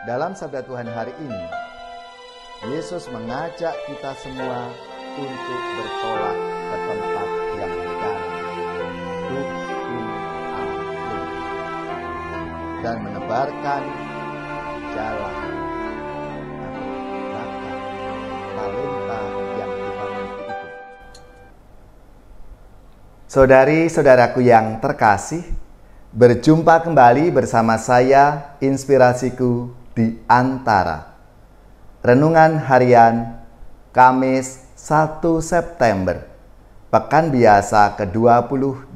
Dalam sabda Tuhan hari ini, Yesus mengajak kita semua untuk bertolak ke tempat yang dalam, dan menebarkan jalan atau bakat talenta yang Tuhan itu. Saudari-saudaraku yang terkasih, berjumpa kembali bersama saya, Inspirasiku di Antara. Renungan harian Kamis 1 September, Pekan Biasa ke-22.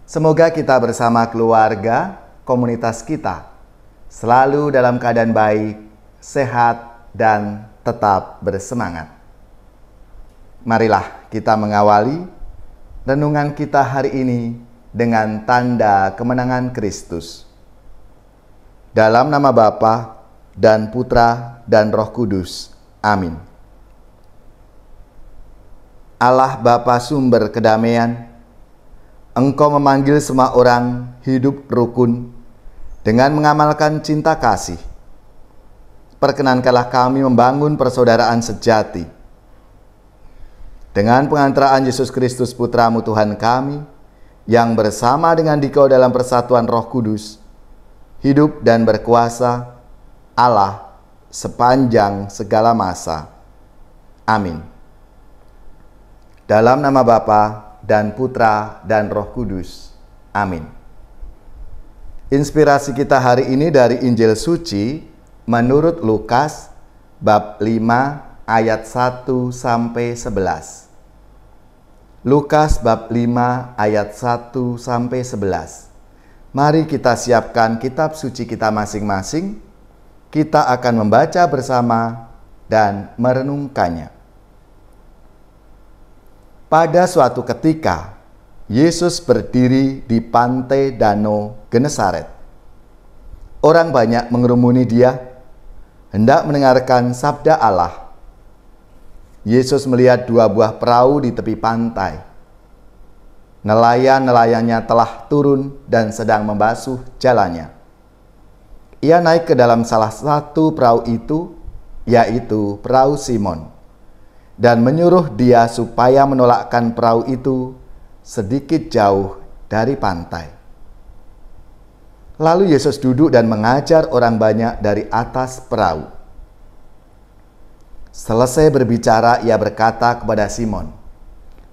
Semoga kita bersama keluarga, komunitas kita, selalu dalam keadaan baik, sehat, dan tetap bersemangat. Marilah kita mengawali renungan kita hari ini dengan tanda kemenangan Kristus. Dalam nama Bapa dan Putra dan Roh Kudus. Amin. Allah Bapa sumber kedamaian, Engkau memanggil semua orang hidup rukun dengan mengamalkan cinta kasih. Perkenankanlah kami membangun persaudaraan sejati. Dengan pengantaraan Yesus Kristus Putra-Mu Tuhan kami, yang bersama dengan Dikau dalam persatuan Roh Kudus, hidup dan berkuasa Allah sepanjang segala masa. Amin. Dalam nama Bapa dan Putra dan Roh Kudus. Amin. Inspirasi kita hari ini dari Injil Suci menurut Lukas bab 5 ayat 1 sampai 11. Lukas bab 5 ayat 1 sampai 11. Mari kita siapkan kitab suci kita masing-masing. Kita akan membaca bersama dan merenungkannya. Pada suatu ketika, Yesus berdiri di pantai Danau Genesaret. Orang banyak mengerumuni Dia, hendak mendengarkan sabda Allah. Yesus melihat dua buah perahu di tepi pantai. Nelayan-nelayannya telah turun dan sedang membasuh jalannya. Ia naik ke dalam salah satu perahu itu, yaitu perahu Simon, dan menyuruh dia supaya menolakkan perahu itu sedikit jauh dari pantai. Lalu Yesus duduk dan mengajar orang banyak dari atas perahu. Selesai berbicara, ia berkata kepada Simon,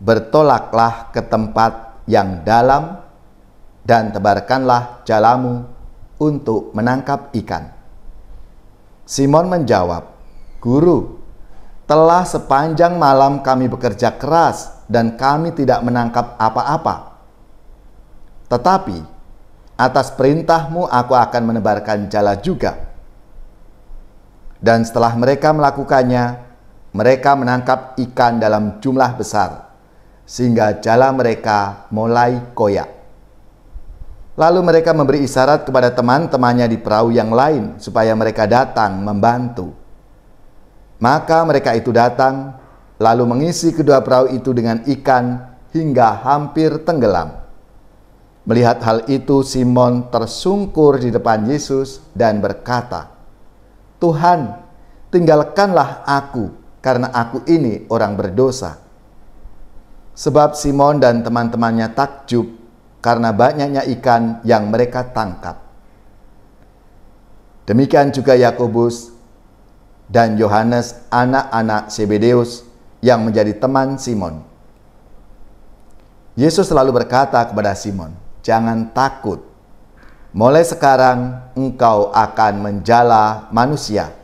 "Bertolaklah ke tempat yang dalam dan tebarkanlah jalamu untuk menangkap ikan." Simon menjawab, "Guru, telah sepanjang malam kami bekerja keras dan kami tidak menangkap apa-apa. Tetapi atas perintah-Mu aku akan menebarkan jala juga." Dan setelah mereka melakukannya, mereka menangkap ikan dalam jumlah besar, sehingga jala mereka mulai koyak. Lalu mereka memberi isyarat kepada teman-temannya di perahu yang lain, supaya mereka datang membantu. Maka mereka itu datang, lalu mengisi kedua perahu itu dengan ikan hingga hampir tenggelam. Melihat hal itu, Simon tersungkur di depan Yesus dan berkata, "Tuhan, tinggalkanlah aku, karena aku ini orang berdosa." Sebab Simon dan teman-temannya takjub karena banyaknya ikan yang mereka tangkap. Demikian juga Yakobus dan Yohanes, anak-anak Zebedeus, yang menjadi teman Simon. Yesus selalu berkata kepada Simon, "Jangan takut. Mulai sekarang engkau akan menjala manusia."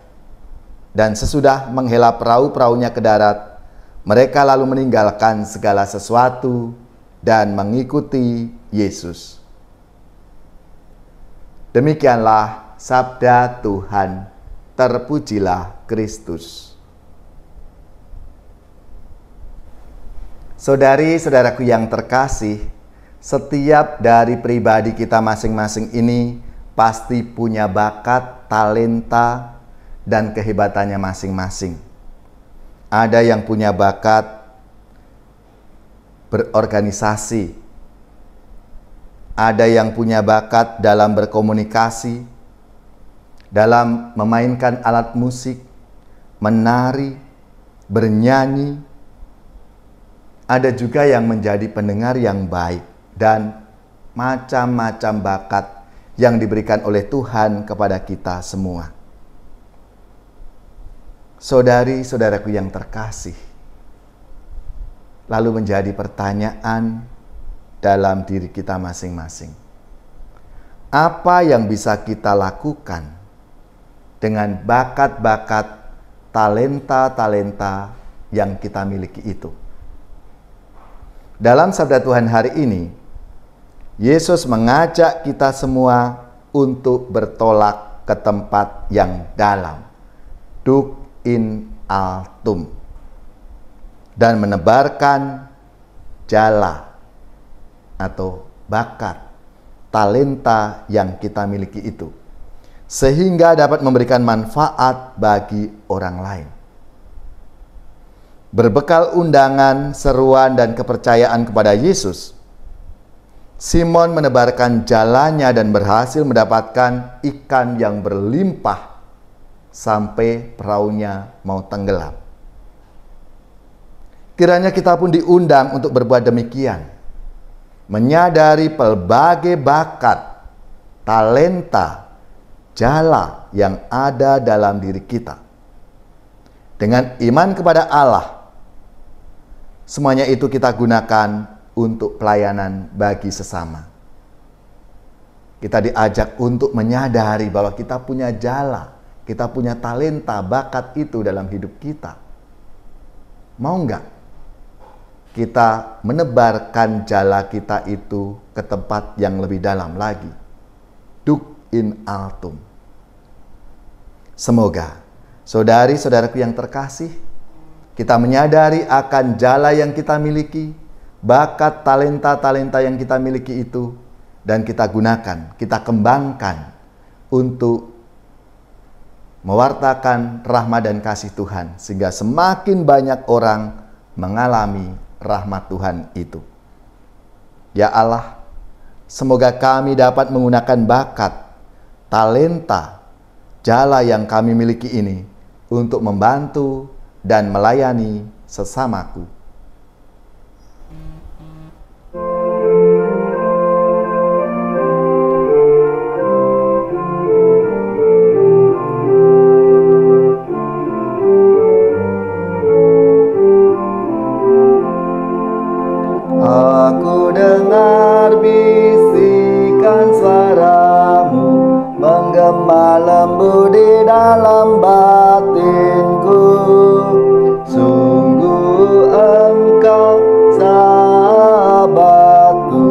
Dan sesudah menghela perahu-perahunya ke darat, mereka lalu meninggalkan segala sesuatu dan mengikuti Yesus. Demikianlah sabda Tuhan. Terpujilah Kristus. Saudari-saudaraku yang terkasih, setiap dari pribadi kita masing-masing ini pasti punya bakat, talenta, dan kehebatannya masing-masing. Ada yang punya bakat berorganisasi, ada yang punya bakat dalam berkomunikasi, dalam memainkan alat musik, menari, bernyanyi. Ada juga yang menjadi pendengar yang baik dan macam-macam bakat yang diberikan oleh Tuhan kepada kita semua. Saudari-saudaraku yang terkasih, lalu menjadi pertanyaan dalam diri kita masing-masing. Apa yang bisa kita lakukan dengan bakat-bakat, talenta-talenta yang kita miliki itu? Dalam sabda Tuhan hari ini, Yesus mengajak kita semua untuk bertolak ke tempat yang dalam, duc in altum, dan menebarkan jala atau bakat, talenta yang kita miliki itu, sehingga dapat memberikan manfaat bagi orang lain. Berbekal undangan, seruan, dan kepercayaan kepada Yesus, Simon menebarkan jalannya dan berhasil mendapatkan ikan yang berlimpah sampai perahunya mau tenggelam. Kiranya kita pun diundang untuk berbuat demikian, menyadari pelbagai bakat, talenta, jala yang ada dalam diri kita. Dengan iman kepada Allah, semuanya itu kita gunakan untuk pelayanan bagi sesama. Kita diajak untuk menyadari bahwa kita punya jala, kita punya talenta, bakat itu dalam hidup kita. Mau enggak kita menebarkan jala kita itu ke tempat yang lebih dalam lagi? Duc in altum. Semoga saudari-saudaraku yang terkasih, kita menyadari akan jala yang kita miliki, bakat, talenta-talenta yang kita miliki itu, dan kita gunakan, kita kembangkan untuk mewartakan rahmat dan kasih Tuhan, sehingga semakin banyak orang mengalami rahmat Tuhan itu. Ya Allah, semoga kami dapat menggunakan bakat, talenta, jala yang kami miliki ini untuk membantu dan melayani sesamaku. Aku dengar bisikan suaramu menggema lembut di dalam batinku. Sungguh engkau sahabatku,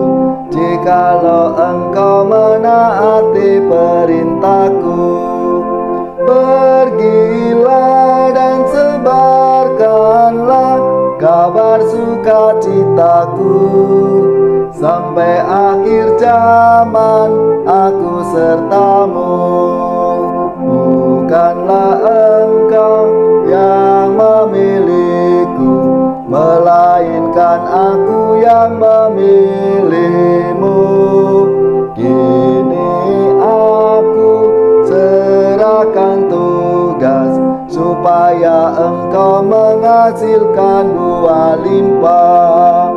jikalau engkau menaati perintahku. Pergilah dan sebarkanlah kabar sukacitaku, sampai akhir zaman aku sertamu. Bukanlah engkau yang memilihku, melainkan aku yang memilihmu. Kini aku serahkan tugas supaya engkau menghasilkan buah limpah.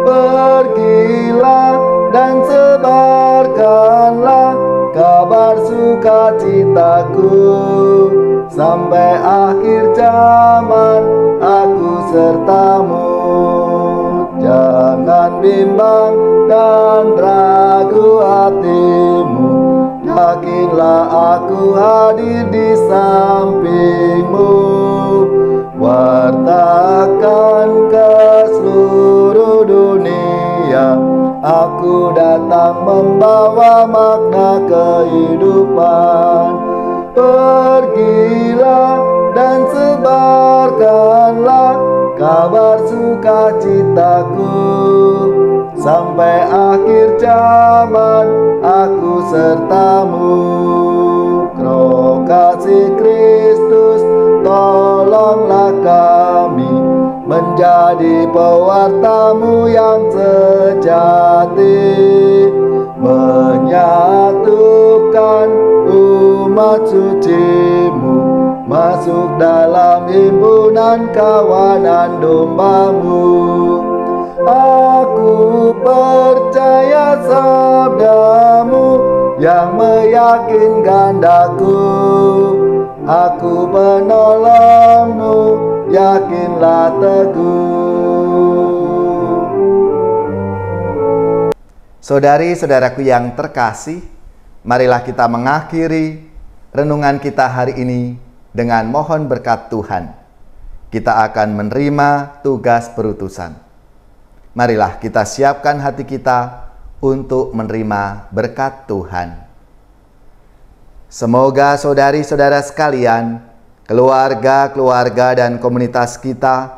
Pergilah dan sebarkanlah kabar sukacitaku, sampai akhir zaman aku sertamu. Jangan bimbang dan ragu hatimu, yakinlah aku hadir di sampingmu. Wartakan ke seluruh dunia, aku datang membawa makna kehidupan. Pergilah dan sebarkanlah kabar sukacitaku, sampai akhir zaman aku sertamu. Roh kasih Kristus, tolonglah kami menjadi pewartamu yang sejati, menyatukan umat umat suci-Mu, masuk dalam himpunan kawanan domba-Mu. Aku percaya sabda-Mu yang meyakinkan daku. Aku penolong-Mu, yakinlah teguh. Saudari-saudaraku yang terkasih, marilah kita mengakhiri renungan kita hari ini dengan mohon berkat Tuhan. Kita akan menerima tugas perutusan. Marilah kita siapkan hati kita untuk menerima berkat Tuhan. Semoga saudari-saudara sekalian, keluarga-keluarga dan komunitas kita,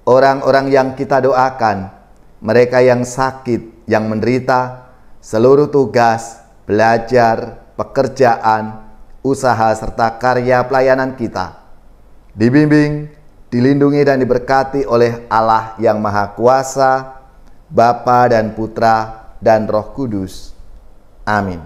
orang-orang yang kita doakan, mereka yang sakit, yang menderita, seluruh tugas, belajar, pekerjaan, usaha serta karya pelayanan kita, dibimbing, dilindungi dan diberkati oleh Allah yang Maha Kuasa, Bapa dan Putra dan Roh Kudus. Amin.